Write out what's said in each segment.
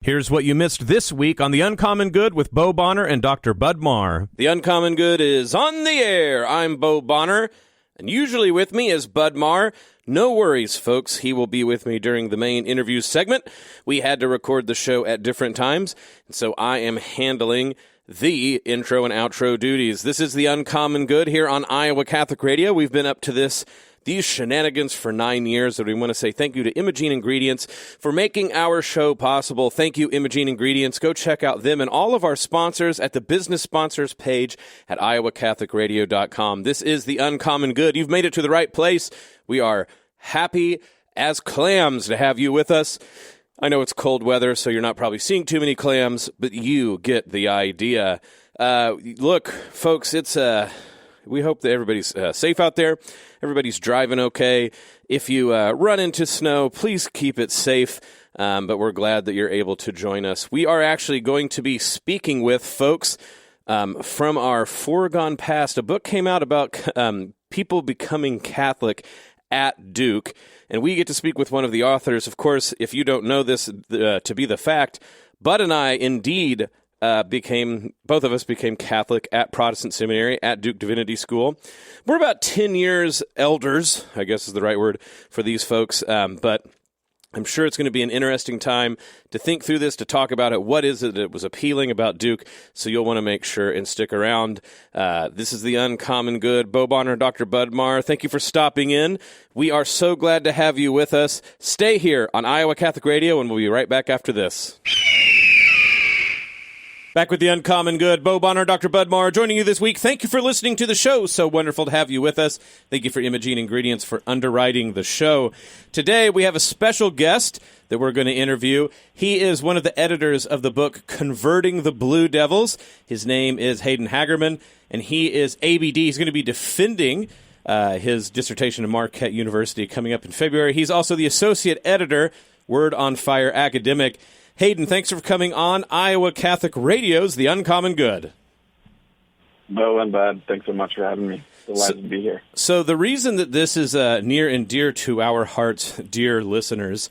Here's what you missed this week on The Uncommon Good with Bo Bonner and Dr. Bud Marr. The Uncommon Good is on the air. I'm Bo Bonner, and usually with me is Bud Marr. No worries, folks. He will be with me during the main interview segment. We had to record the show at different times, and so I am handling the intro and outro duties. This is The Uncommon Good here on Iowa Catholic Radio. We've been up to these shenanigans for 9 years, and we want to say thank you to Imogene Ingredients for making our show possible. Thank you, Imogene Ingredients. Go check out them and all of our sponsors at the business sponsors page at iowacatholicradio.com. This is The Uncommon Good. You've made it to the right place. We are happy as clams to have you with us. I know it's cold weather, so you're not probably seeing too many clams, but you get the idea. Look, folks, we hope that everybody's safe out there. Everybody's driving okay. If you run into snow, please keep it safe. But we're glad that you're able to join us. We are actually going to be speaking with folks from our foregone past. A book came out about people becoming Catholic at Duke, and we get to speak with one of the authors. Of course, if you don't know this to be the fact, Bud and I indeed both of us became Catholic at Protestant Seminary, at Duke Divinity School. We're about 10 years elders, I guess is the right word for these folks, but I'm sure it's going to be an interesting time to think through this, to talk about it. What is it that was appealing about Duke? So you'll want to make sure and stick around. This is The Uncommon Good. Bo Bonner, Dr. Bud Marr, thank you for stopping in. We are so glad to have you with us. Stay here on Iowa Catholic Radio, and we'll be right back after this. Back with The Uncommon Good. Bo Bonner, Dr. Bud Marr, joining you this week. Thank you for listening to the show. So wonderful to have you with us. Thank you for Imogene Ingredients for underwriting the show. Today, we have a special guest that we're going to interview. He is one of the editors of the book Converting the Blue Devils. His name is Hayden Hagerman, and he is ABD. He's going to be defending his dissertation at Marquette University coming up in February. He's also the associate editor, Word on Fire Academic. Hayden, thanks for coming on Iowa Catholic Radio's The Uncommon Good. Bo and Bud, thanks so much for having me. Delighted to be here. So the reason that this is near and dear to our hearts, dear listeners,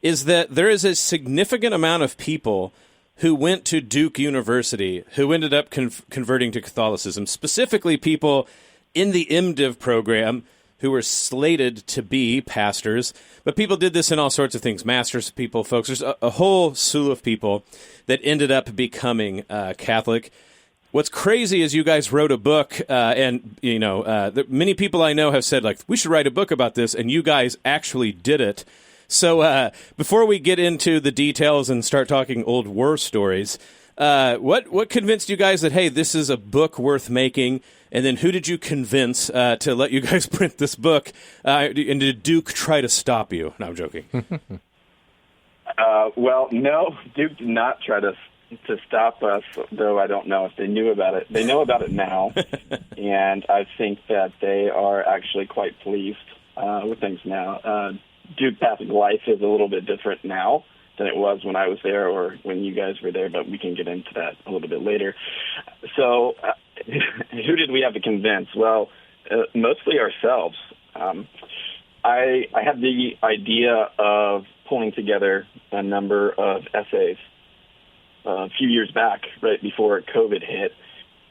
is that there is a significant amount of people who went to Duke University who ended up converting to Catholicism, specifically people in the MDiv program who were slated to be pastors, but people did this in all sorts of things, masters people, folks. There's a whole slew of people that ended up becoming Catholic. What's crazy is you guys wrote a book, and many people I know have said, like, we should write a book about this, and you guys actually did it. So before we get into the details and start talking old war stories, what convinced you guys that, hey, this is a book worth making? And then who did you convince to let you guys print this book? And did Duke try to stop you? No, I'm joking. Well, no, Duke did not try to stop us, though I don't know if they knew about it. They know about it now, and I think that they are actually quite pleased with things now. Duke Catholic life is a little bit different now than it was when I was there or when you guys were there, but we can get into that a little bit later. So who did we have to convince? Well, mostly ourselves. I had the idea of pulling together a number of essays a few years back, right before COVID hit.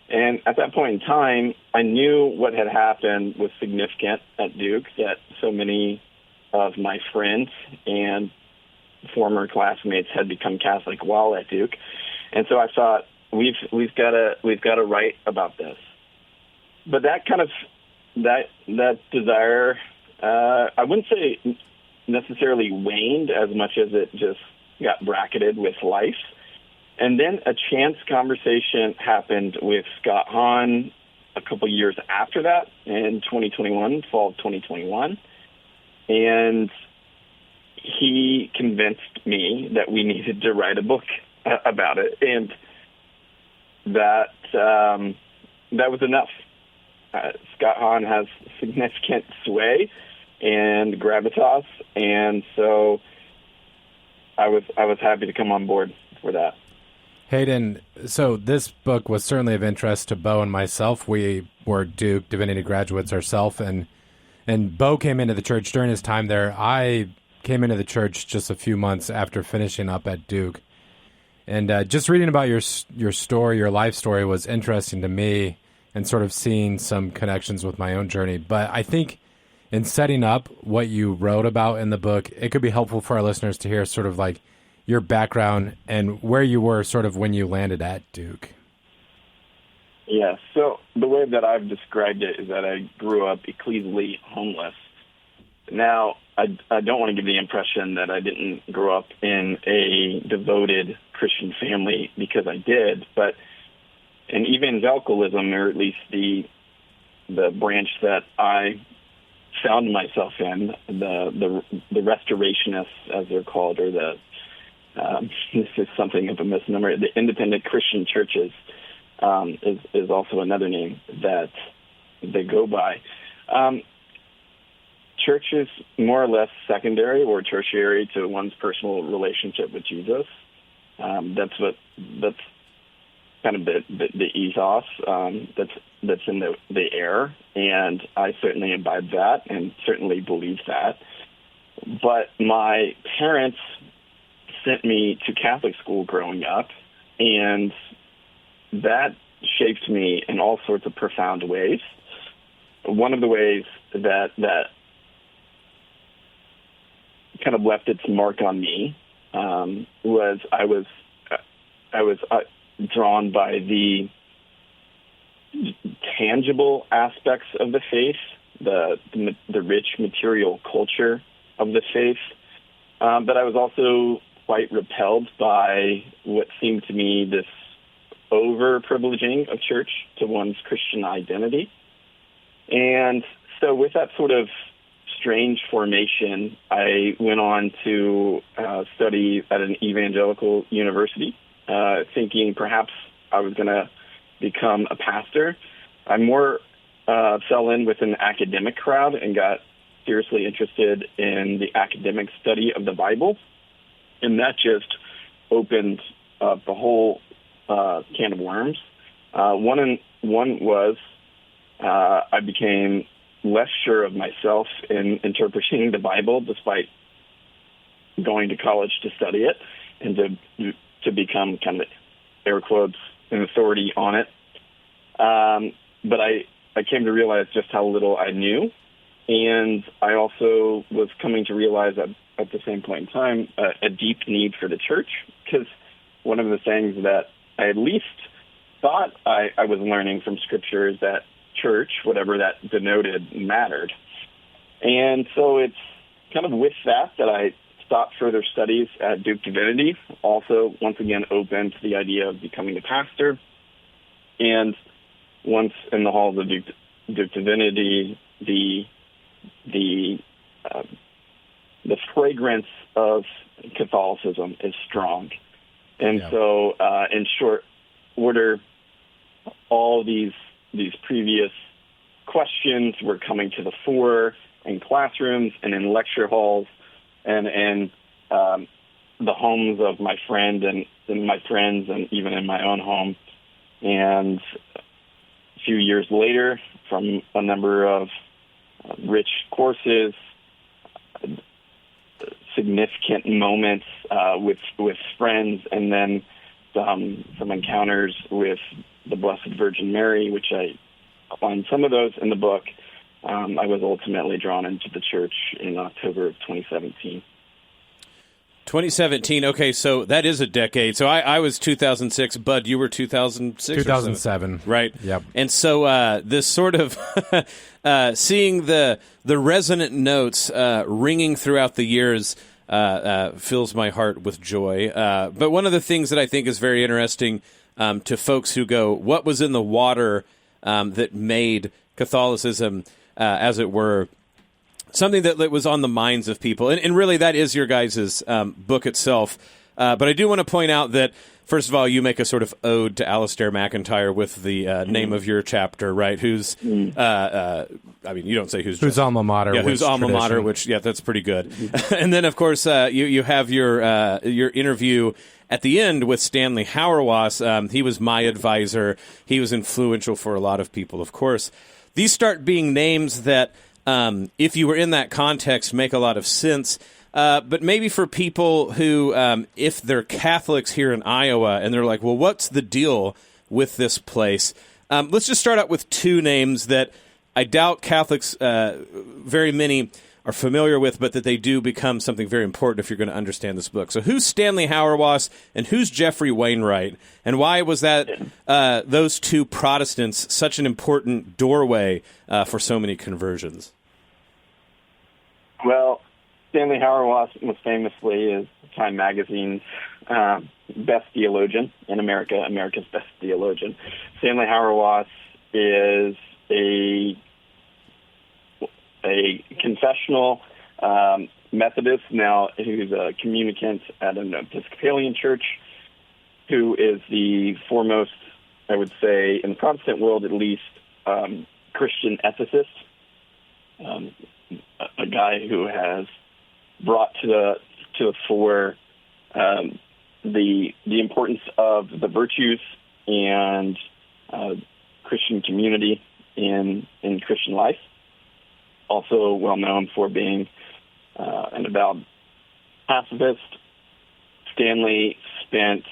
And at that point in time, I knew what had happened was significant at Duke, that so many of my friends and former classmates had become Catholic while at Duke, and so I thought we've got to write about this. But that kind of that desire, I wouldn't say necessarily waned as much as it just got bracketed with life. And then a chance conversation happened with Scott Hahn a couple years after that in 2021, fall of 2021, and he convinced me that we needed to write a book about it, and that was enough. Scott Hahn has significant sway and gravitas, and so I was happy to come on board for that. Hayden, so this book was certainly of interest to Bo and myself. We were Duke Divinity graduates ourselves, and Bo came into the church during his time there. I came into the church just a few months after finishing up at Duke. And just reading about your story, your life story, was interesting to me, and sort of seeing some connections with my own journey. But I think in setting up what you wrote about in the book, it could be helpful for our listeners to hear sort of like your background and where you were sort of when you landed at Duke. Yeah, so the way that I've described it is that I grew up ecclesially homeless. Now, I don't want to give the impression that I didn't grow up in a devoted Christian family, because I did, but in evangelicalism, or at least the branch that I found myself in, the restorationists, as they're called, or this is something of a misnomer, the independent Christian churches is also another name that they go by. Church is more or less secondary or tertiary to one's personal relationship with Jesus. That's kind of the ethos that's in the air, and I certainly imbibe that and certainly believe that. But my parents sent me to Catholic school growing up, and that shaped me in all sorts of profound ways. One of the ways that kind of left its mark on me was I was drawn by the tangible aspects of the faith, the rich material culture of the faith, but I was also quite repelled by what seemed to me this over-privileging of church to one's Christian identity. And so with that sort of strange formation, I went on to study at an evangelical university, thinking perhaps I was going to become a pastor. I more fell in with an academic crowd and got seriously interested in the academic study of the Bible, and that just opened up the whole can of worms. One was I became less sure of myself in interpreting the Bible, despite going to college to study it and to become kind of, air quotes, an authority on it. But I came to realize just how little I knew, and I also was coming to realize at the same point in time a deep need for the church, because one of the things that I at least thought I was learning from Scripture is that church, whatever that denoted, mattered. And so it's kind of with that I stopped further studies at Duke Divinity, also once again open to the idea of becoming a pastor. And once in the halls of Duke Divinity, the fragrance of Catholicism is strong. And so in short order, all these previous questions were coming to the fore in classrooms and in lecture halls and in the homes of my friend and my friends, and even in my own home. And a few years later, from a number of rich courses, significant moments with friends, and then some encounters with the Blessed Virgin Mary, which I find some of those in the book, I was ultimately drawn into the church in October of 2017. 2017, okay, so that is a decade. So I was 2006, Bud, you were 2006? 2007. Right. Yep. And so this sort of seeing the resonant notes ringing throughout the years fills my heart with joy. But one of the things that I think is very interesting to folks who go, what was in the water that made Catholicism, as it were, something that was on the minds of people. And really, that is your guys' book itself. But I do want to point out that, first of all, you make a sort of ode to Alistair MacIntyre with the name of your chapter, right? Who's, I mean, you don't say whose alma mater. Yeah, whose alma mater, which, yeah, that's pretty good. And then, of course, you have your interview at the end with Stanley Hauerwas. He was my advisor. He was influential for a lot of people, of course. These start being names that, if you were in that context, make a lot of sense. but maybe for people who, if they're Catholics here in Iowa, and they're like, well, what's the deal with this place? Let's just start out with two names that I doubt Catholics, very many, are familiar with, but that they do become something very important if you're going to understand this book. So who's Stanley Hauerwas and who's Jeffrey Wainwright? And why was that those two Protestants such an important doorway for so many conversions? Well, Stanley Hauerwas was famously is Time Magazine's best theologian in America, America's best theologian. Stanley Hauerwas is a confessional Methodist now who's a communicant at an Episcopalian church, who is the foremost, I would say, in the Protestant world at least, Christian ethicist, a guy who has brought to the fore the importance of the virtues and Christian community in Christian life. Also well known for being an avowed pacifist. Stanley spent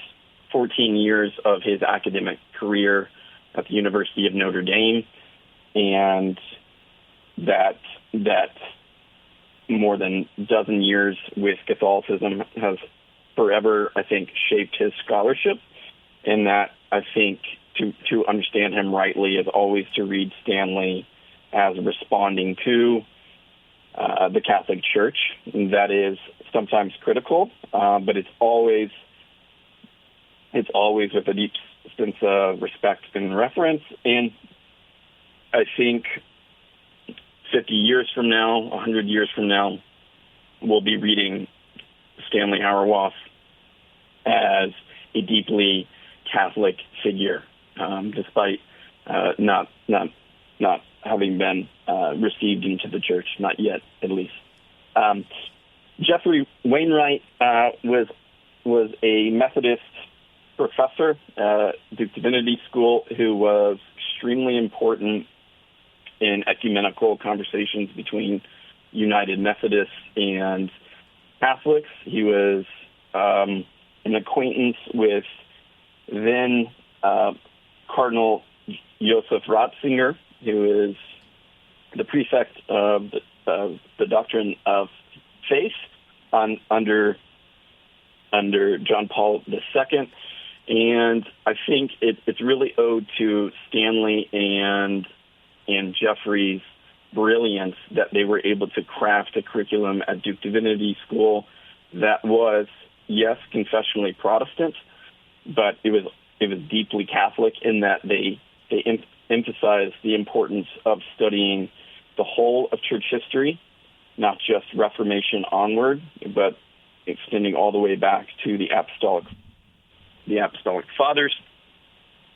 14 years of his academic career at the University of Notre Dame, and that more than a dozen years with Catholicism has forever, I think, shaped his scholarship. And that, I think, to understand him rightly is always to read Stanley as responding to the Catholic Church. That is sometimes critical, but it's always with a deep sense of respect and reverence. And I think 50 years from now, 100 years from now, we'll be reading Stanley Hauerwas as a deeply Catholic figure, despite not having been received into the church, not yet, at least. Jeffrey Wainwright was a Methodist professor at Duke Divinity School who was extremely important in ecumenical conversations between United Methodists and Catholics. He was an acquaintance with then Cardinal Joseph Ratzinger, who is the prefect of the doctrine of faith under John Paul II. And I think it's really owed to Stanley and Jeffrey's brilliance that they were able to craft a curriculum at Duke Divinity School that was, yes, confessionally Protestant, but it was deeply Catholic in that they emphasized the importance of studying the whole of church history, not just Reformation onward, but extending all the way back to the apostolic fathers.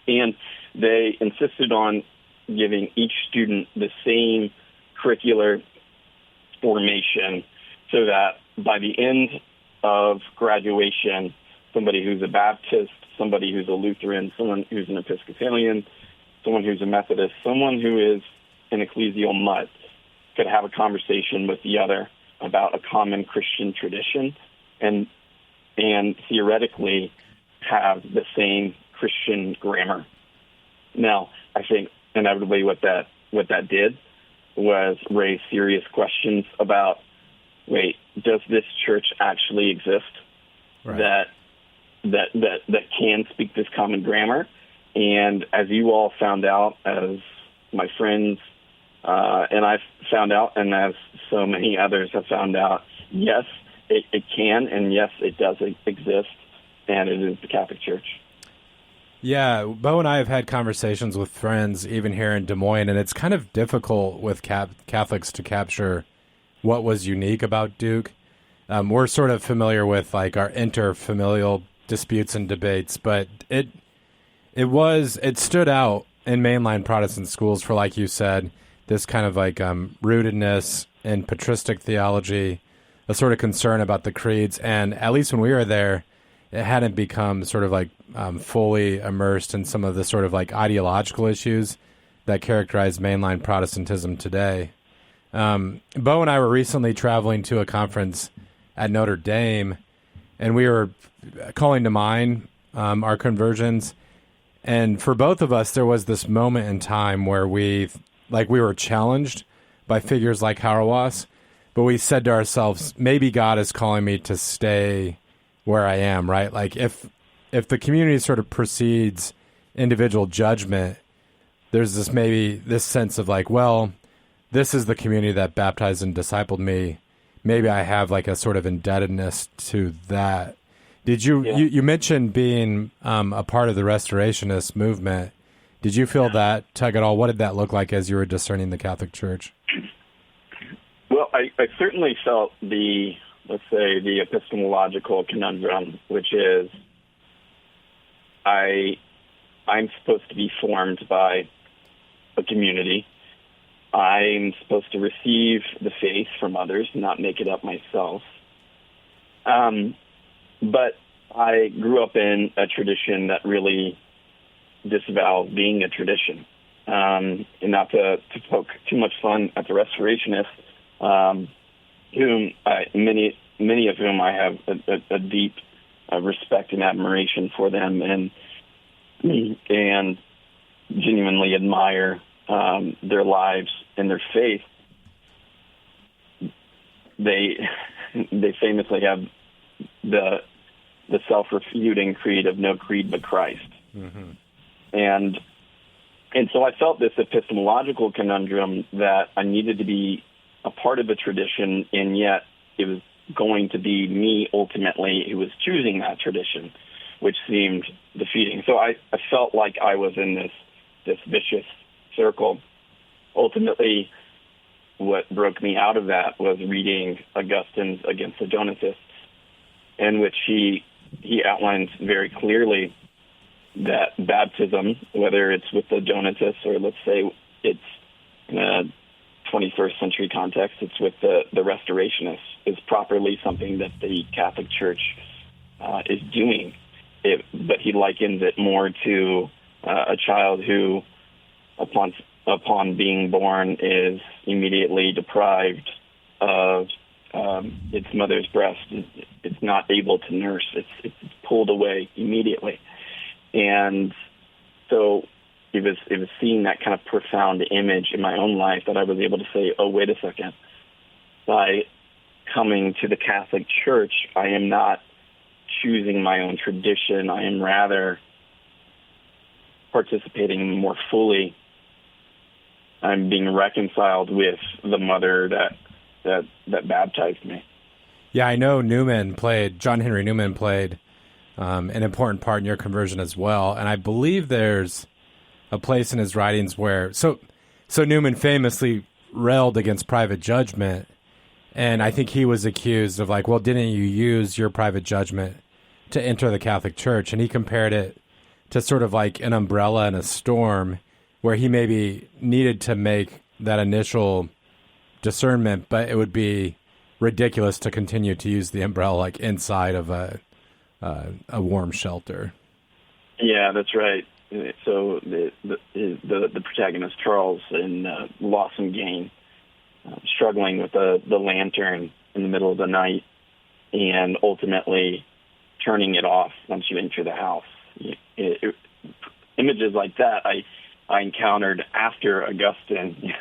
And they insisted on giving each student the same curricular formation so that by the end of graduation, somebody who's a Baptist, somebody who's a Lutheran, someone who's an Episcopalian, someone who's a Methodist, someone who is an ecclesial mutt could have a conversation with the other about a common Christian tradition and theoretically have the same Christian grammar. Now, I think inevitably what that did was raise serious questions about, wait, does this church actually exist? Right. that can speak this common grammar? And as you all found out, as my friends and I've found out, and as so many others have found out, yes, it can, and yes, it does exist, and it is the Catholic Church. Yeah, Bo and I have had conversations with friends, even here in Des Moines, and it's kind of difficult with Catholics to capture what was unique about Duke. We're sort of familiar with like our interfamilial disputes and debates, but it stood out in mainline Protestant schools for, like you said, this kind of like rootedness in patristic theology, a sort of concern about the creeds, and at least when we were there, it hadn't become sort of like fully immersed in some of the sort of like ideological issues that characterize mainline Protestantism today. Bo and I were recently traveling to a conference at Notre Dame, and we were calling to mind our conversions. And for both of us, there was this moment in time where we were challenged by figures like Hauerwas, but we said to ourselves, maybe God is calling me to stay where I am, right? Like if the community sort of precedes individual judgment, there's this sense of like, well, this is the community that baptized and discipled me. Maybe I have like a sort of indebtedness to that. Did you, you mentioned being a part of the Restorationist movement. Did you feel that tug at all? What did that look like as you were discerning the Catholic Church? Well, I certainly felt the epistemological conundrum, which is I'm supposed to be formed by a community. I'm supposed to receive the faith from others, not make it up myself. But I grew up in a tradition that really disavowed being a tradition. And not to poke too much fun at the Restorationists, many of whom I have a deep respect and admiration for them, and genuinely admire their lives and their faith. They famously have the self-refuting creed of no creed but Christ. Mm-hmm. And so I felt this epistemological conundrum that I needed to be a part of a tradition, and yet it was going to be me ultimately who was choosing that tradition, which seemed defeating. So I felt like I was in this vicious circle. Ultimately, what broke me out of that was reading Augustine's Against the Donatists, in which he outlines very clearly that baptism, whether it's with the Donatists or let's say it's in a 21st century context, it's with the Restorationists, is properly something that the Catholic Church is doing. But he likens it more to a child who, upon being born, is immediately deprived of its mother's breast. It's not able to nurse. It's pulled away immediately. And so it was seeing that kind of profound image in my own life that I was able to say, oh, wait a second. By coming to the Catholic Church, I am not choosing my own tradition. I am rather participating more fully. I'm being reconciled with the mother that baptized me. Yeah, I know John Henry Newman played an important part in your conversion as well. And I believe there's a place in his writings where, so Newman famously railed against private judgment. And I think he was accused of like, well, didn't you use your private judgment to enter the Catholic Church? And he compared it to sort of like an umbrella in a storm, where he maybe needed to make that initial discernment, but it would be ridiculous to continue to use the umbrella like inside of a warm shelter. Yeah, that's right. So the protagonist Charles in Loss and Gain, struggling with the lantern in the middle of the night, and ultimately turning it off once you enter the house. Images like that I encountered after Augustine.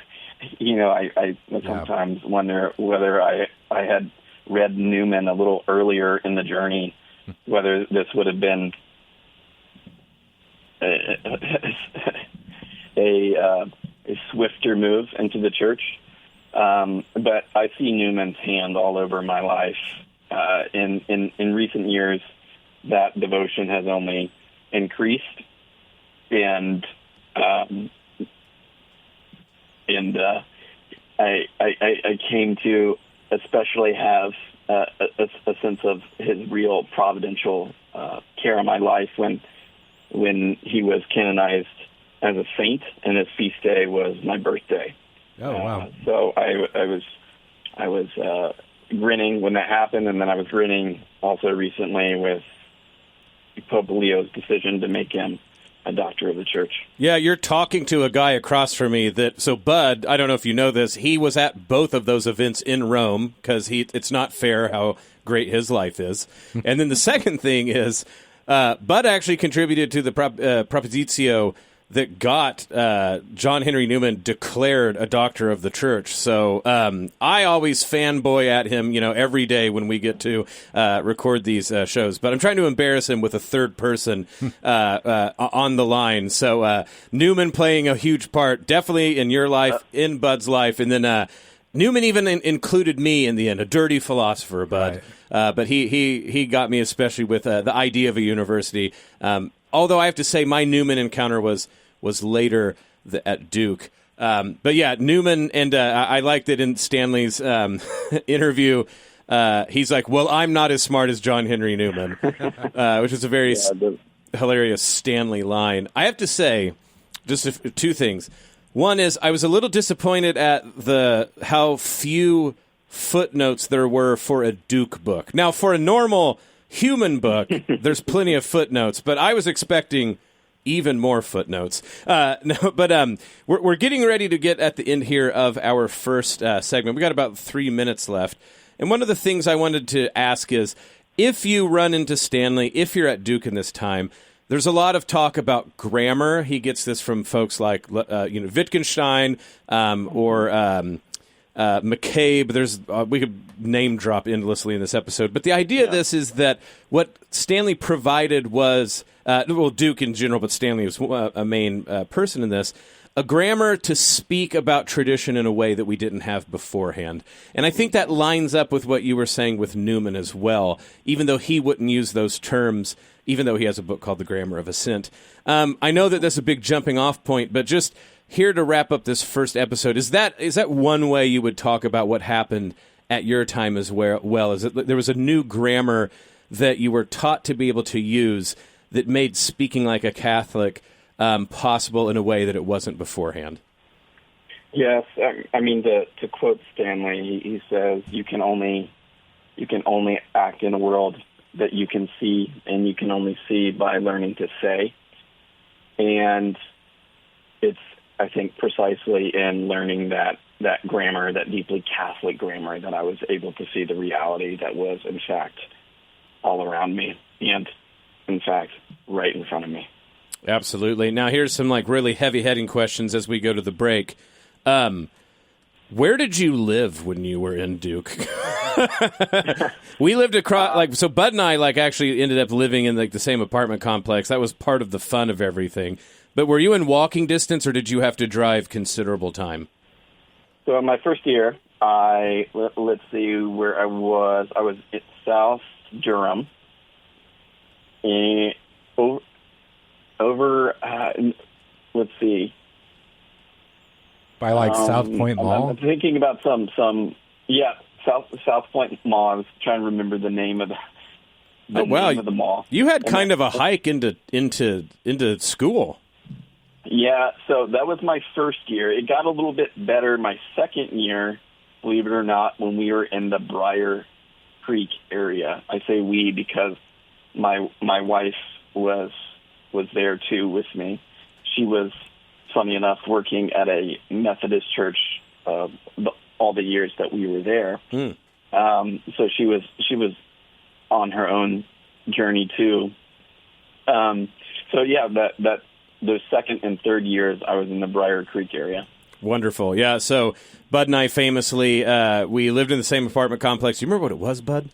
I sometimes wonder whether I had read Newman a little earlier in the journey, whether this would have been a swifter move into the church. But I see Newman's hand all over my life. In recent years, that devotion has only increased, and I came to especially have a sense of his real providential care in my life when he was canonized as a saint, and his feast day was my birthday. Oh wow! So I was grinning when that happened, and then I was grinning also recently with Pope Leo's decision to make him a doctor of the church. Yeah, you're talking to a guy across from me so Bud, I don't know if you know this, he was at both of those events in Rome because it's not fair how great his life is. And then the second thing is Bud actually contributed to the Propositio that got John Henry Newman declared a doctor of the church. So I always fanboy at him, every day when we get to record these shows. But I'm trying to embarrass him with a third person on the line. So Newman playing a huge part, definitely in your life, in Bud's life. And then Newman even included me in the end, a dirty philosopher, Bud. Right. But he got me especially with the idea of a university. Although I have to say my Newman encounter was later at Duke. But yeah, Newman, and I liked it in Stanley's interview. He's like, well, I'm not as smart as John Henry Newman, which is a very hilarious Stanley line. I have to say, just two things. One is I was a little disappointed at how few footnotes there were for a Duke book. Now, for a normal human book, there's plenty of footnotes, but I was expecting even more footnotes. We're getting ready to get at the end here of our first segment. We got about 3 minutes left. And one of the things I wanted to ask is, if you run into Stanley, if you're at Duke in this time, there's a lot of talk about grammar. He gets this from folks like Wittgenstein or McCabe. We could name drop endlessly in this episode, but the idea of this is that what Stanley provided was, Duke in general, but Stanley was a main person in this, a grammar to speak about tradition in a way that we didn't have beforehand. And I think that lines up with what you were saying with Newman as well, even though he wouldn't use those terms, even though he has a book called The Grammar of Assent. I know that that's a big jumping off point, but just here to wrap up this first episode, is that one way you would talk about what happened at your time as well? Is it there was a new grammar that you were taught to be able to use that made speaking like a Catholic possible in a way that it wasn't beforehand? Yes, I mean to quote Stanley, he says you can only act in a world that you can see, and you can only see by learning to say. And it's, I think, precisely in learning that grammar, that deeply Catholic grammar, that I was able to see the reality that was, in fact, all around me and, in fact, right in front of me. Absolutely. Now, here's some really heavy-hitting questions as we go to the break. Where did you live when you were in Duke? We lived across, so Bud and I actually ended up living in the same apartment complex. That was part of the fun of everything. But were you in walking distance, or did you have to drive considerable time? So in my first year, let's see where I was. I was at South Durham, and let's see. By South Point Mall? I'm thinking about some South Point Mall. I was trying to remember the name of name of the mall. You had kind of a hike into school. Yeah, so that was my first year. It got a little bit better my second year, believe it or not, when we were in the Briar Creek area. I say we because my wife was there too with me. She was, funny enough, working at a Methodist church all the years that we were there. So she was on her own journey too. So yeah, that those second and third years I was in the Briar Creek area. Wonderful. Yeah, so Bud and I famously, we lived in the same apartment complex. Do you remember what it was, Bud?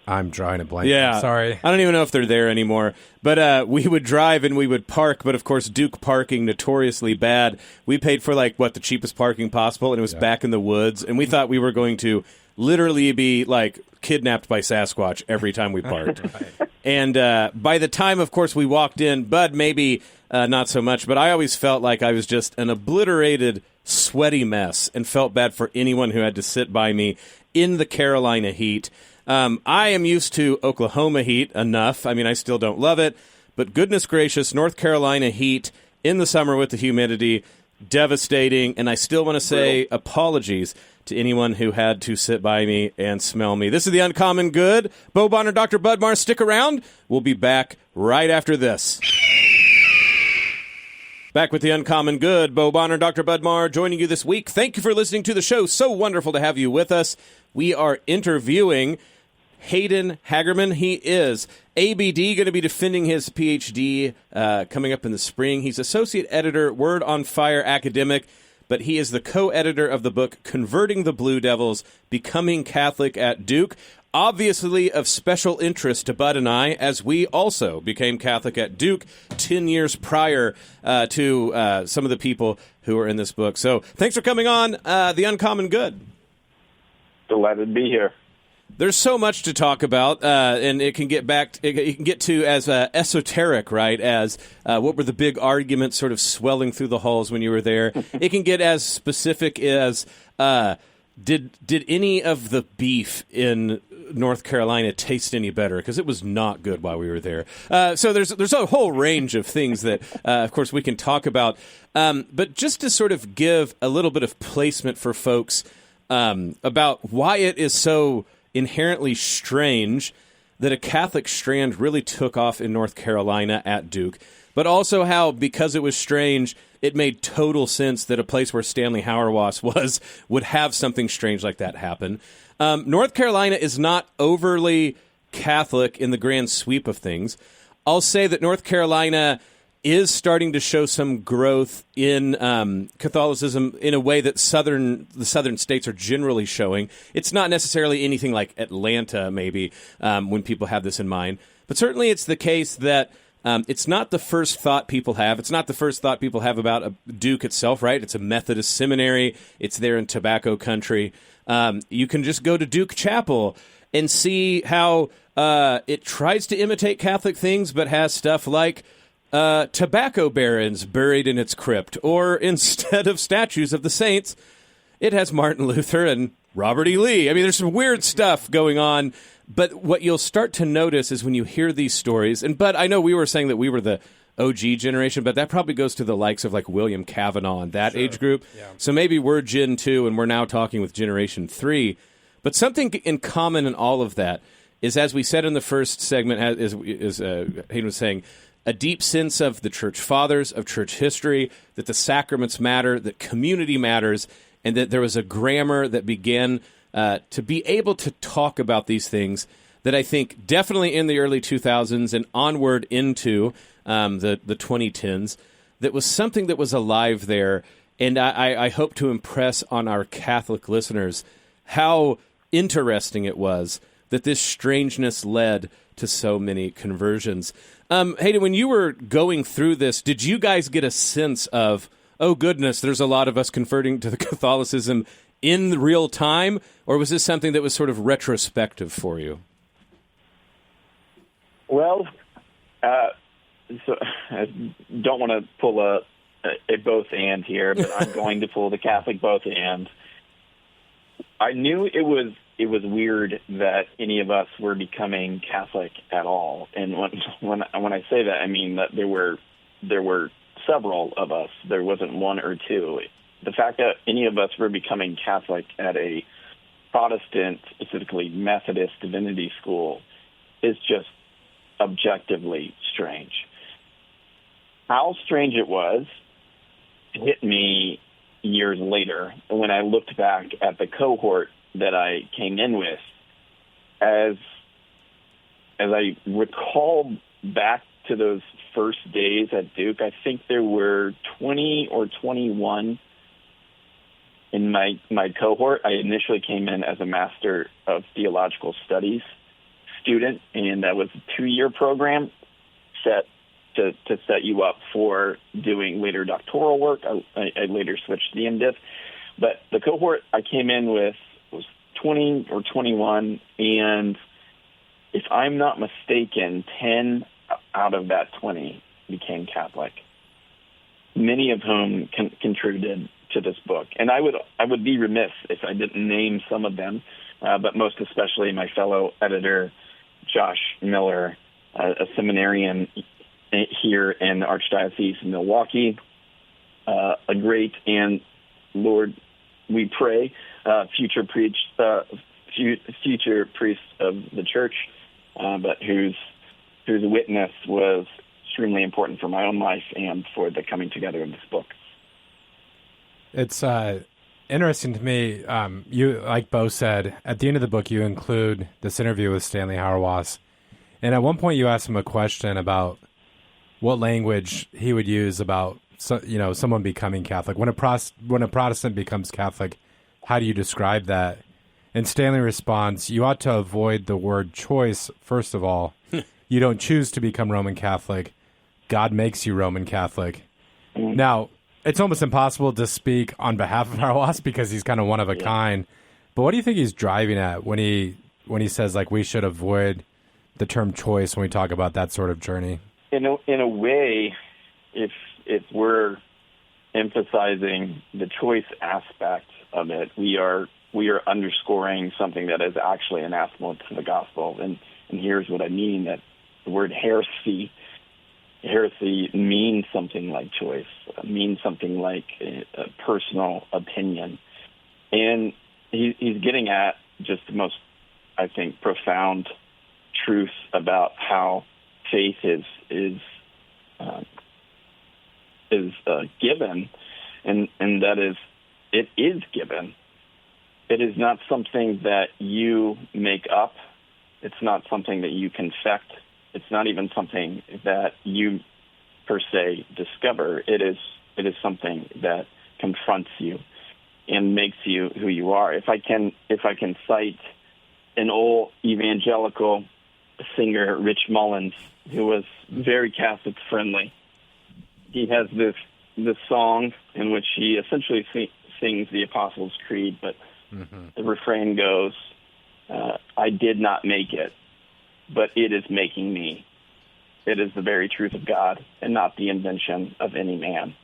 I'm drawing a blank. Yeah. Sorry. I don't even know if they're there anymore. But we would drive and we would park, but of course Duke parking notoriously bad. We paid for the cheapest parking possible, and it was back in the woods, and we thought we were going to literally be kidnapped by Sasquatch every time we parked. Right. And by the time, of course, we walked in, Bud maybe not so much, but I always felt like I was just an obliterated, sweaty mess and felt bad for anyone who had to sit by me in the Carolina heat. I am used to Oklahoma heat enough. I mean, I still don't love it, but goodness gracious, North Carolina heat in the summer with the humidity, devastating, and I still want to say apologies to anyone who had to sit by me and smell me. This is The Uncommon Good. Bo Bonner, Dr. Bud Marr, stick around. We'll be back right after this. Back with the Uncommon Good, Bo Bonner, Dr. Bud Marr joining you this week. Thank you for listening to the show. So wonderful to have you with us. We are interviewing Hayden Hagerman. He is ABD, going to be defending his PhD coming up in the spring. He's associate editor, Word on Fire academic, but he is the co-editor of the book Converting the Blue Devils, Becoming Catholic at Duke. Obviously of special interest to Bud and I, as we also became Catholic at Duke 10 years prior to some of the people who are in this book. So thanks for coming on The Uncommon Good. Delighted to be here. There's so much to talk about, and it can get to as esoteric, right, as what were the big arguments sort of swelling through the halls when you were there. It can get as specific as did any of the beef in North Carolina taste any better? Because it was not good while we were there. So there's a whole range of things that, of course, we can talk about. But just to sort of give a little bit of placement for folks about why it is so inherently strange that a Catholic strand really took off in North Carolina at Duke, but also how, because it was strange, it made total sense that a place where Stanley Hauerwas was would have something strange like that happen. North Carolina is not overly Catholic in the grand sweep of things. I'll say that North Carolina is starting to show some growth in Catholicism in a way that the southern states are generally showing. It's not necessarily anything like Atlanta, maybe, when people have this in mind. But certainly it's the case that it's not the first thought people have. It's not the first thought people have about Duke itself, right? It's a Methodist seminary. It's there in tobacco country. You can just go to Duke Chapel and see how it tries to imitate Catholic things, but has stuff like tobacco barons buried in its crypt, or instead of statues of the saints, it has Martin Luther and Robert E. Lee. I mean, there's some weird stuff going on, but what you'll start to notice is when you hear these stories, but I know we were saying that we were the OG generation, but that probably goes to the likes of like William Kavanaugh and that age group. Yeah. So maybe we're Gen 2 and we're now talking with Generation 3. But something in common in all of that is, as we said in the first segment, as Hayden was saying, a deep sense of the church fathers, of church history, that the sacraments matter, that community matters, and that there was a grammar that began to be able to talk about these things that I think definitely in the early 2000s and onward into the 2010s, that was something that was alive there. And I hope to impress on our Catholic listeners how interesting it was that this strangeness led to so many conversions. Hayden, when you were going through this, did you guys get a sense of, oh goodness, there's a lot of us converting to the Catholicism in real time, or was this something that was sort of retrospective for you? Well, so I don't want to pull a both and here, but I'm going to pull the Catholic both and. I knew it was weird that any of us were becoming Catholic at all, and when I say that, I mean that there were several of us. There wasn't one or two. The fact that any of us were becoming Catholic at a Protestant, specifically Methodist divinity school, is just objectively strange. How strange it was hit me years later when I looked back at the cohort that I came in with. As I recall back to those first days at Duke, I think there were 20 or 21 in my cohort. I initially came in as a Master of Theological Studies student, and that was a 2-year program set to set you up for doing later doctoral work. I later switched to the MDiv. But the cohort I came in with was 20 or 21, and if I'm not mistaken, 10 out of that 20 became Catholic, many of whom contributed to this book. And I would be remiss if I didn't name some of them, but most especially my fellow editor, Josh Miller, a seminarian here in the Archdiocese of Milwaukee, a great and, Lord, we pray, future priest of the church, but whose witness was extremely important for my own life and for the coming together of this book. It's interesting to me. You, like Bo said, at the end of the book, you include this interview with Stanley Hauerwas. And at one point you asked him a question about what language he would use about someone becoming Catholic. When a Protestant becomes Catholic, how do you describe that? And Stanley responds, you ought to avoid the word choice, first of all. You don't choose to become Roman Catholic. God makes you Roman Catholic. Now, it's almost impossible to speak on behalf of Hauerwas because he's kind of one of a kind. But what do you think he's driving at when he says, like, we should avoid the term choice when we talk about that sort of journey? In a way, if we're emphasizing the choice aspect of it, we are underscoring something that is actually anathema to the gospel. And here's what I mean: that the word heresy means something like choice, means something like a personal opinion, and he's getting at just the most, I think, profound truth about how faith is given, and that is, it is given. It is not something that you make up. It's not something that you confect. It's not even something that you per se discover. It is something that confronts you and makes you who you are. If I can cite an old evangelical singer, Rich Mullins, who was very Catholic friendly. He has this song in which he essentially sings the Apostles' Creed, but the refrain goes, I did not make it, but it is making me. It is the very truth of God and not the invention of any man.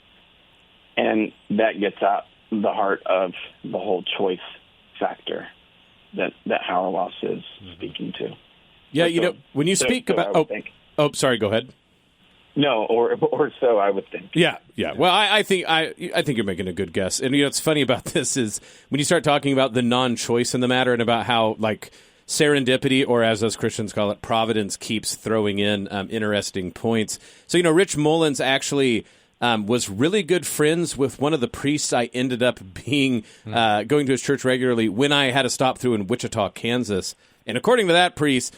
And that gets at the heart of the whole choice factor that Hauerwas is speaking to. Yeah, when you speak about... sorry, go ahead. No, or so I would think. Yeah. Well, I think you're making a good guess. And what's funny about this is when you start talking about the non-choice in the matter and about how, like, serendipity, or as us Christians call it, providence, keeps throwing in interesting points. So, Rich Mullins actually was really good friends with one of the priests I ended up being going to his church regularly when I had a stop through in Wichita, Kansas. And according to that priest,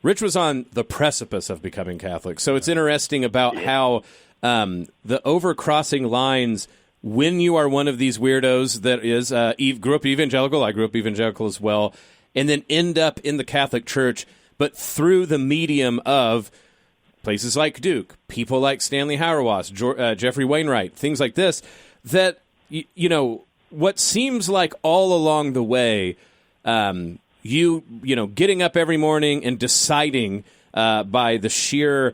Rich was on the precipice of becoming Catholic. So it's interesting about how the overcrossing lines, when you are one of these weirdos that is grew up evangelical, I grew up evangelical as well, and then end up in the Catholic Church, but through the medium of places like Duke, people like Stanley Hauerwas, Jeffrey Wainwright, things like this, that, what seems like all along the way, getting up every morning and deciding by the sheer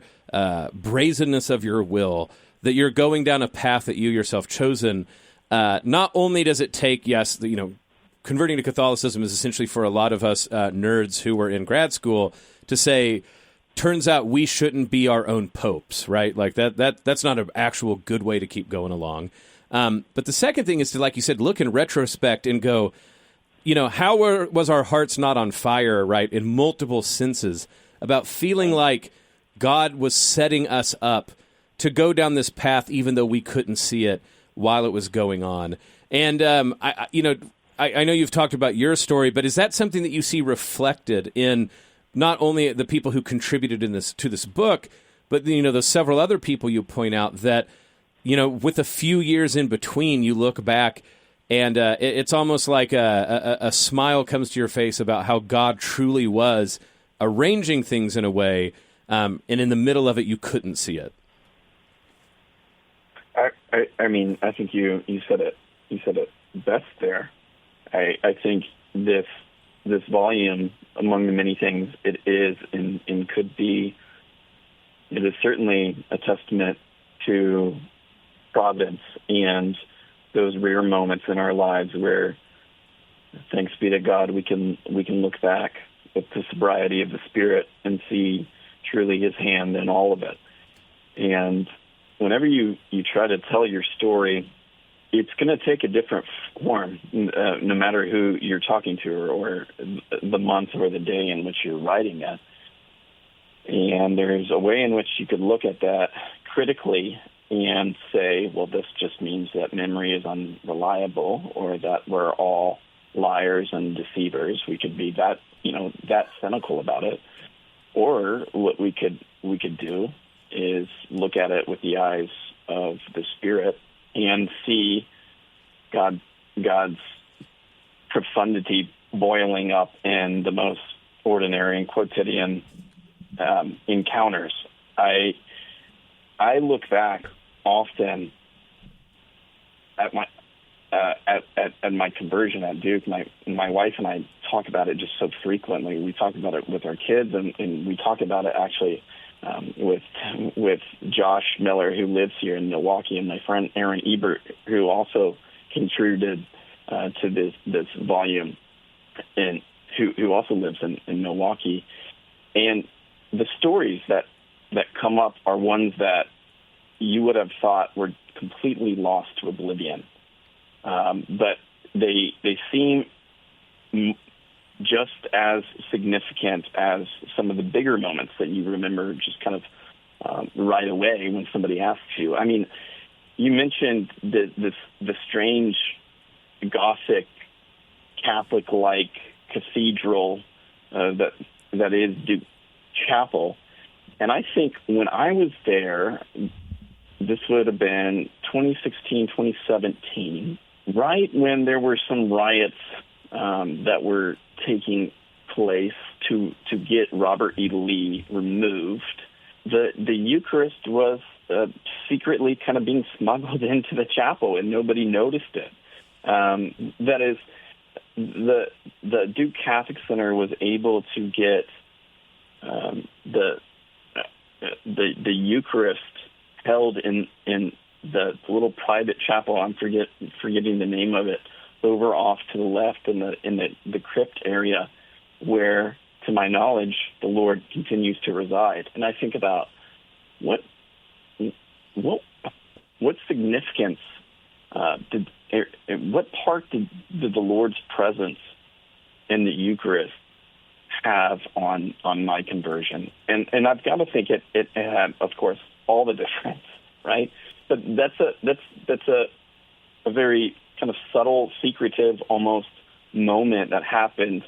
brazenness of your will that you're going down a path that you yourself chosen. Not only does it take, converting to Catholicism is essentially for a lot of us nerds who were in grad school to say, turns out we shouldn't be our own popes, right? Like that's not an actual good way to keep going along. But the second thing is to, like you said, look in retrospect and go, how was our hearts not on fire, right, in multiple senses, about feeling like God was setting us up to go down this path even though we couldn't see it while it was going on. And, I know you've talked about your story, but is that something that you see reflected in not only the people who contributed to this book, but, those several other people you point out that, with a few years in between, you look back and it's almost like a smile comes to your face about how God truly was arranging things in a way, and in the middle of it, you couldn't see it. I mean, I think you said it. You said it best there. I think this volume, among the many things it is and could be, it is certainly a testament to providence and those rare moments in our lives where, thanks be to God, we can look back with the sobriety of the Spirit and see truly His hand in all of it. And whenever you try to tell your story, it's going to take a different form, no matter who you're talking to or the month or the day in which you're writing it. And there's a way in which you could look at that critically and say, well, this just means that memory is unreliable, or that we're all liars and deceivers. We could be that cynical about it. Or what we could do is look at it with the eyes of the Spirit and see God's profundity boiling up in the most ordinary and quotidian encounters. I look back often at my conversion at Duke. My wife and I talk about it just so frequently. We talk about it with our kids, and we talk about it actually with Josh Miller, who lives here in Milwaukee, and my friend Aaron Ebert, who also contributed to this volume, and who also lives in Milwaukee. And the stories that come up are ones that you would have thought were completely lost to oblivion. But they seem just as significant as some of the bigger moments that you remember just kind of right away when somebody asks you. I mean, you mentioned the strange Gothic Catholic-like cathedral that is Duke Chapel. And I think when I was there, this would have been 2016, 2017, right when there were some riots that were taking place to get Robert E. Lee removed. The Eucharist was secretly kind of being smuggled into the chapel, and nobody noticed it. That is, the Duke Catholic Center was able to get the Eucharist held in the little private chapel. I'm forgetting the name of it. Over off to the left in the crypt area, where, to my knowledge, the Lord continues to reside. And I think about what significance what part did the Lord's presence in the Eucharist have on my conversion? And I've got to think it had, of course, all the difference, right? But that's a very kind of subtle, secretive, almost moment that happened,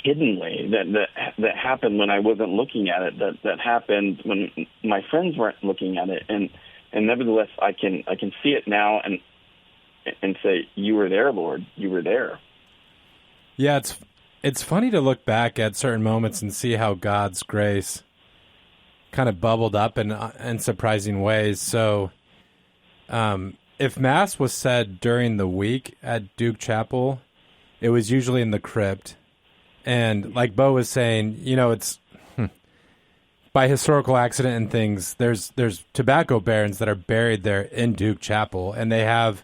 hiddenly. That happened when I wasn't looking at it. That happened when my friends weren't looking at it, and nevertheless, I can see it now and say, "You were there, Lord. You were there." Yeah, it's funny to look back at certain moments and see how God's grace kind of bubbled up in surprising ways. So if Mass was said during the week at Duke Chapel, it was usually in the crypt. And like Bo was saying, it's by historical accident and things, there's tobacco barons that are buried there in Duke Chapel, and they have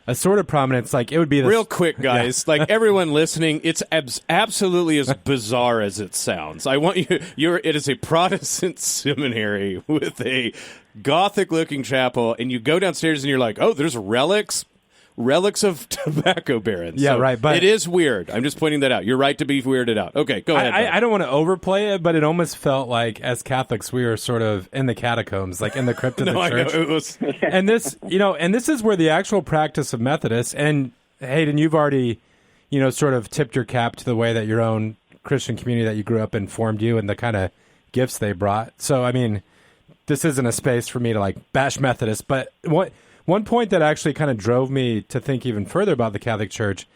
a sort of prominence. Like, it would be real quick, guys. Yeah. Like, everyone listening, it's absolutely as bizarre as it sounds. I want it is a Protestant seminary with a Gothic-looking chapel, and you go downstairs and you're like, oh, there's relics of tobacco barons. Yeah, so right. But it is weird. I'm just pointing that out. You're right to be weirded out. Okay, go ahead. I don't want to overplay it, but it almost felt like, as Catholics, we were sort of in the catacombs, like in the crypt of the church. I know, it was. And this is where the actual practice of Methodists, and Hayden, you've already, sort of tipped your cap to the way that your own Christian community that you grew up in formed you and the kind of gifts they brought. So, I mean, this isn't a space for me to like bash Methodists, but one point that actually kind of drove me to think even further about the Catholic Church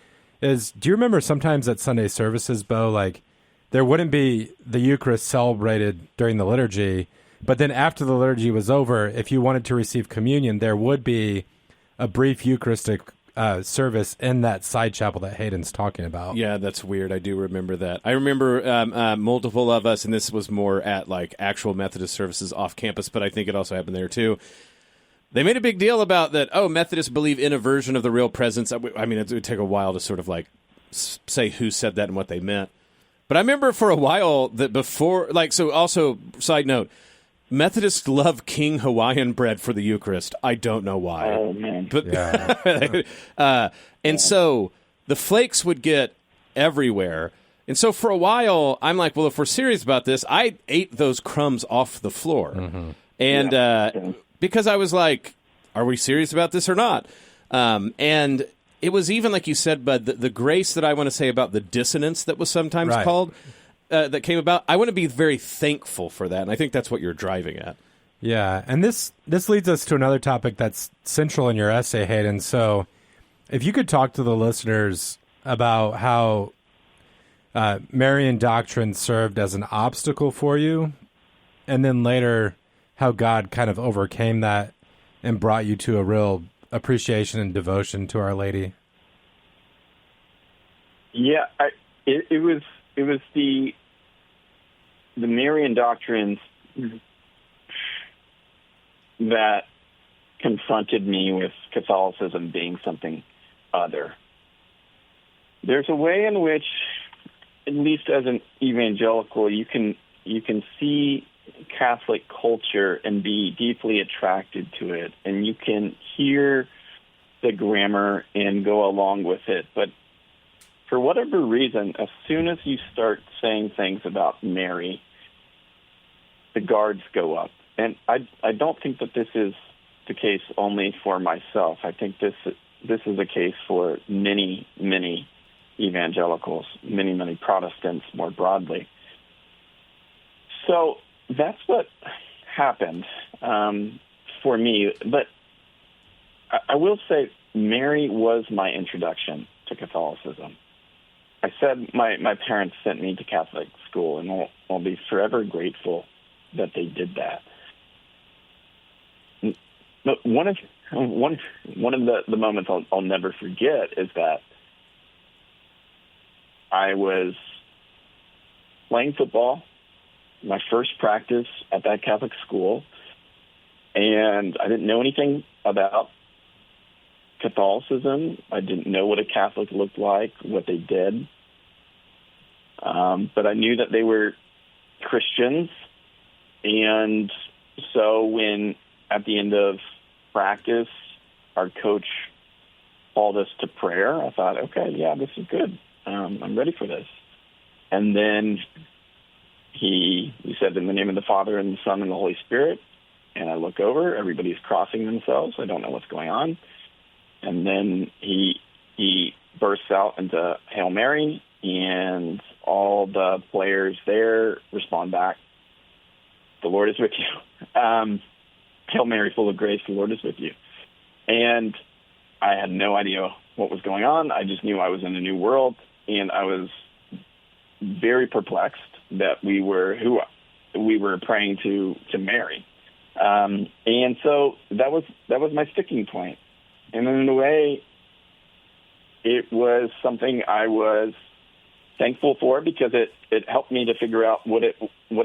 is, do you remember sometimes at Sunday services, Bo, like there wouldn't be the Eucharist celebrated during the liturgy, but then after the liturgy was over, if you wanted to receive communion, there would be a brief Eucharistic service in that side chapel that Hayden's talking about. Yeah, that's weird. I do remember that. I remember multiple of us, and this was more at like actual Methodist services off campus, but I think it also happened there too. They made a big deal about that, Methodists believe in a version of the real presence. I mean, it would take a while to sort of like say who said that and what they meant. But I remember for a while that before, also, side note, Methodists love King Hawaiian bread for the Eucharist. I don't know why. Oh, man. But, yeah. And so the flakes would get everywhere. And so for a while, I'm like, well, if we're serious about this, I ate those crumbs off the floor. And because I was like, are we serious about this or not? And it was even, like you said, Bud, the grace that I want to say about the dissonance that was sometimes called, that came about, I want to be very thankful for that. And I think that's what you're driving at. Yeah, and this leads us to another topic that's central in your essay, Hayden. So if you could talk to the listeners about how Marian doctrine served as an obstacle for you, and then later how God kind of overcame that and brought you to a real appreciation and devotion to Our Lady. Yeah, it was the Marian doctrines that confronted me with Catholicism being something other. There's a way in which, at least as an evangelical, you can see Catholic culture and be deeply attracted to it, and you can hear the grammar and go along with it. But for whatever reason, as soon as you start saying things about Mary, the guards go up. And I don't think that this is the case only for myself. I think this is a case for many, many evangelicals, many, many Protestants more broadly. So that's what happened for me. But I will say Mary was my introduction to Catholicism. I said my parents sent me to Catholic school, and I'll be forever grateful that they did that. But one of the moments I'll never forget is that I was playing football, my first practice at that Catholic school, and I didn't know anything about Catholicism. I didn't know what a Catholic looked like, what they did. But I knew that they were Christians. And so when at the end of practice, our coach called us to prayer, I thought, okay, yeah, this is good. I'm ready for this. And then he said, in the name of the Father and the Son and the Holy Spirit. And I look over, everybody's crossing themselves. I don't know what's going on. And then he bursts out into Hail Mary, and all the players there respond back, the Lord is with you. Hail Mary, full of grace, the Lord is with you. And I had no idea what was going on. I just knew I was in a new world, and I was very perplexed that we were praying to Mary. And so that was my sticking point. And in a way, it was something I was thankful for, because it helped me to figure out what it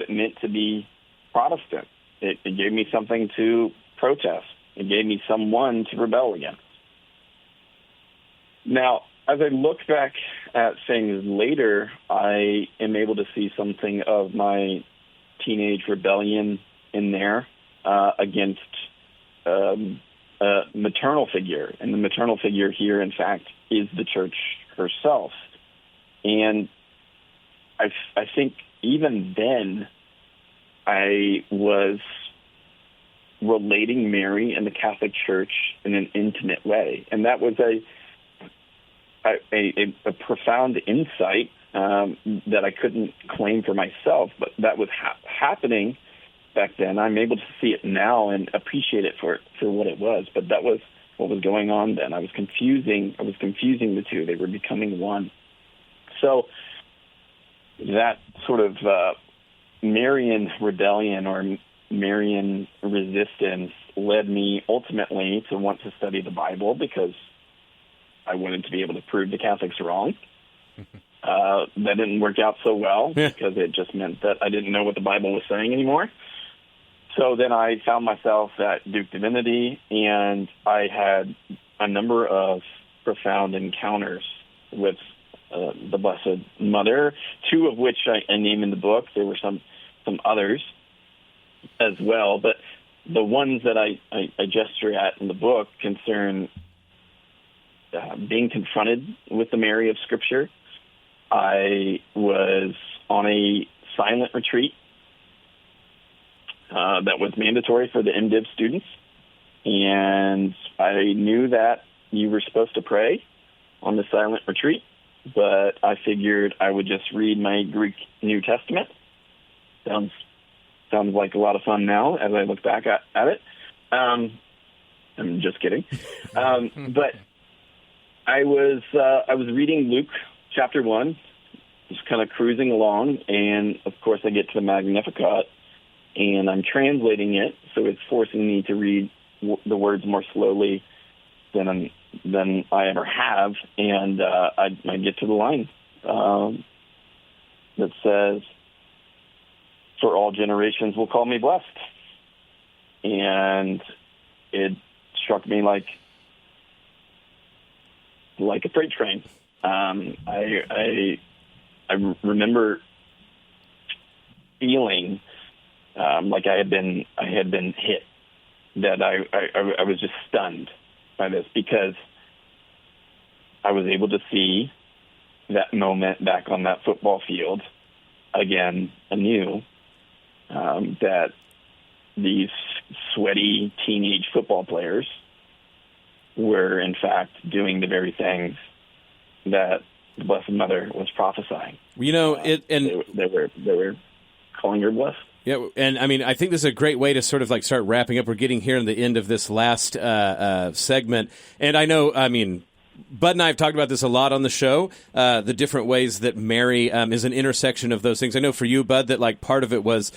meant to be Protestant. It gave me something to protest. It gave me someone to rebel against. Now, as I look back at things later, I am able to see something of my teenage rebellion in there against a maternal figure. And the maternal figure here, in fact, is the church herself. And I think even then I was relating Mary and the Catholic Church in an intimate way. And that was a profound insight that I couldn't claim for myself, but that was happening back then. I'm able to see it now and appreciate it for what it was. But that was what was going on then. I was confusing the two. They were becoming one. So that sort of Marian rebellion or Marian resistance led me ultimately to want to study the Bible, because I wanted to be able to prove the Catholics wrong. That didn't work out so well, because it just meant that I didn't know what the Bible was saying anymore. So then I found myself at Duke Divinity, and I had a number of profound encounters with the Blessed Mother, two of which I name in the book. There were some others as well, but the ones that I gesture at in the book concern being confronted with the Mary of Scripture, I was on a silent retreat that was mandatory for the MDiv students, and I knew that you were supposed to pray on the silent retreat, but I figured I would just read my Greek New Testament. Sounds like a lot of fun now as I look back at it. I'm just kidding. But I was reading Luke chapter 1, just kind of cruising along, and of course I get to the Magnificat, and I'm translating it, so it's forcing me to read the words more slowly than I ever have, and I get to the line that says, "For all generations will call me blessed," and it struck me like a freight train. I remember feeling like I had been hit, that I was just stunned by this, because I was able to see that moment back on that football field again anew, that these sweaty teenage football players were in fact doing the very things that the Blessed Mother was prophesying. You know, they were calling her blessed. Yeah, and I mean, I think this is a great way to sort of like start wrapping up. We're getting here in the end of this last segment, and I know, I mean, Bud and I have talked about this a lot on the show, the different ways that Mary is an intersection of those things. I know for you, Bud, that like part of it was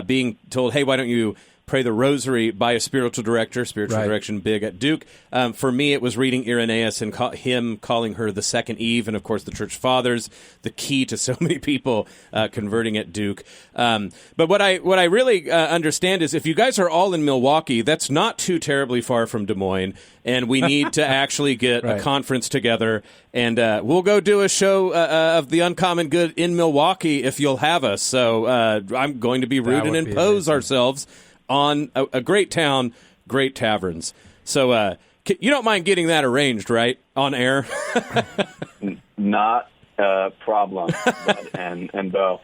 being told, hey, why don't you pray the rosary by a spiritual direction big at Duke. For me, it was reading Irenaeus and him calling her the second Eve, and of course the Church Fathers, the key to so many people converting at Duke. But what I really understand is if you guys are all in Milwaukee, that's not too terribly far from Des Moines, and we need to actually get a conference together, and we'll go do a show of the Uncommon Good in Milwaukee if you'll have us. So I'm going to be rude and impose ourselves on a great town, great taverns. So you don't mind getting that arranged, right, on air? Not a problem, Bud and Bo.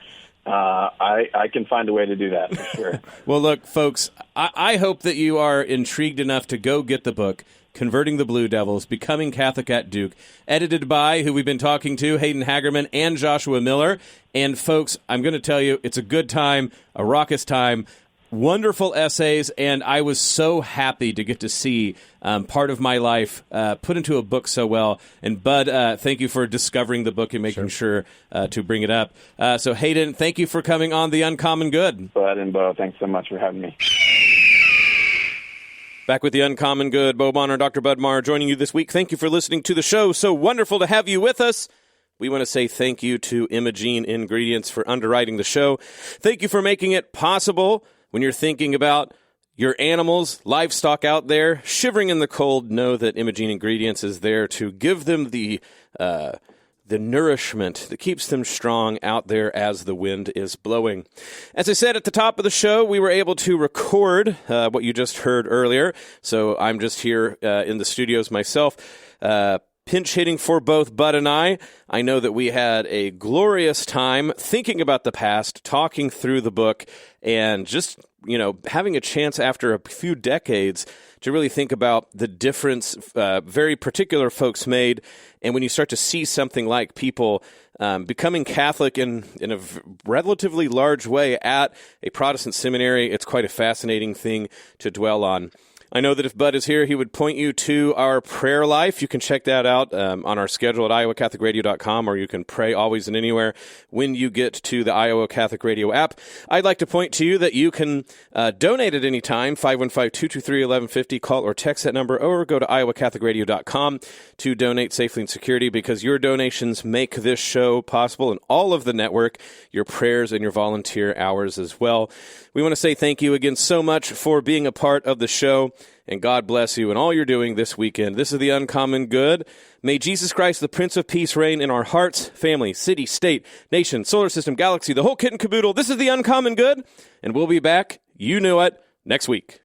I can find a way to do that for sure. Well, look, folks, I hope that you are intrigued enough to go get the book, Converting the Blue Devils, Becoming Catholic at Duke, edited by, who we've been talking to, Hayden Hagerman and Joshua Miller. And, folks, I'm going to tell you, it's a good time, a raucous time, wonderful essays, and I was so happy to get to see part of my life put into a book so well. And Bud, thank you for discovering the book and making sure to bring it up. So Hayden, thank you for coming on The Uncommon Good. Bud and Bo, thanks so much for having me. Back with The Uncommon Good, Bo Bonner, Dr. Bud Marr joining you this week. Thank you for listening to the show. So wonderful to have you with us. We want to say thank you to Imogene Ingredients for underwriting the show. Thank you for making it possible. When you're thinking about your animals, livestock out there, shivering in the cold, know that Imogene Ingredients is there to give them the nourishment that keeps them strong out there as the wind is blowing. As I said at the top of the show, we were able to record what you just heard earlier. So I'm just here in the studios myself, pinch hitting for both Bud and I. I know that we had a glorious time thinking about the past, talking through the book, and just, you know, having a chance after a few decades to really think about the difference very particular folks made. And when you start to see something like people becoming Catholic in a relatively large way at a Protestant seminary, it's quite a fascinating thing to dwell on. I know that if Bud is here, he would point you to our prayer life. You can check that out on our schedule at iowacatholicradio.com, or you can pray always and anywhere when you get to the Iowa Catholic Radio app. I'd like to point to you that you can donate at any time, 515-223-1150, call or text that number, or go to iowacatholicradio.com to donate safely and securely, because your donations make this show possible and all of the network, your prayers and your volunteer hours as well. We want to say thank you again so much for being a part of the show, and God bless you in all you're doing this weekend. This is The Uncommon Good. May Jesus Christ, the Prince of Peace, reign in our hearts, family, city, state, nation, solar system, galaxy, the whole kit and caboodle. This is The Uncommon Good, and we'll be back, you know it, next week.